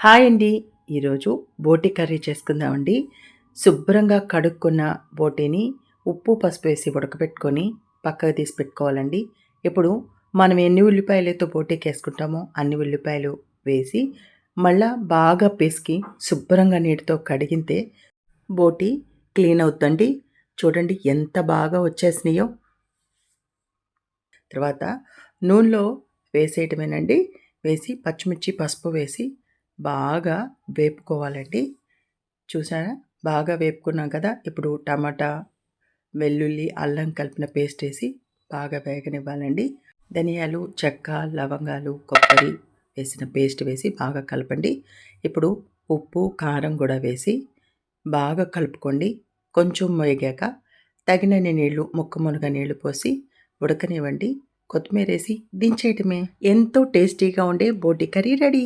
Hi అండి. ఈరోజు బోటి కర్రీ చేసుకుందామండి. శుభ్రంగా కడుక్కున్న బోటీని ఉప్పు, పసుపు వేసి ఉడకబెట్టుకొని పక్కకు తీసి పెట్టుకోవాలండి. ఇప్పుడు మనం ఎన్ని ఉల్లిపాయలైతే బోటీకేసుకుంటామో అన్ని ఉల్లిపాయలు వేసి మళ్ళా బాగా పిసికి శుభ్రంగా నీటితో కడిగితే బోటీ క్లీన్ అవుద్దండి. చూడండి ఎంత బాగా వచ్చేసినాయో. తర్వాత నూనెలో వేసేయటమేనండి. వేసి పచ్చిమిర్చి, పసుపు వేసి బాగా వేపుకోవాలండి. చూసారా? బాగా వేపుకున్నాం కదా! ఇప్పుడు టమాటా, వెల్లుల్లి, అల్లం కలిపిన పేస్ట్ వేసి బాగా వేగనివ్వాలండి. ధనియాలు, చెక్క, లవంగాలు, కొబ్బరి వేసిన పేస్ట్ వేసి బాగా కలపండి. ఇప్పుడు ఉప్పు, కారం కూడా వేసి బాగా కలుపుకోండి. కొంచెం వేగాక తగినన్ని నీళ్లు, ముక్క మునగ నీళ్లు పోసి ఉడకనివ్వండి. కొత్తిమీరేసి దించేయటమే. ఎంతో టేస్టీగా ఉండే బోటి కర్రీ రెడీ.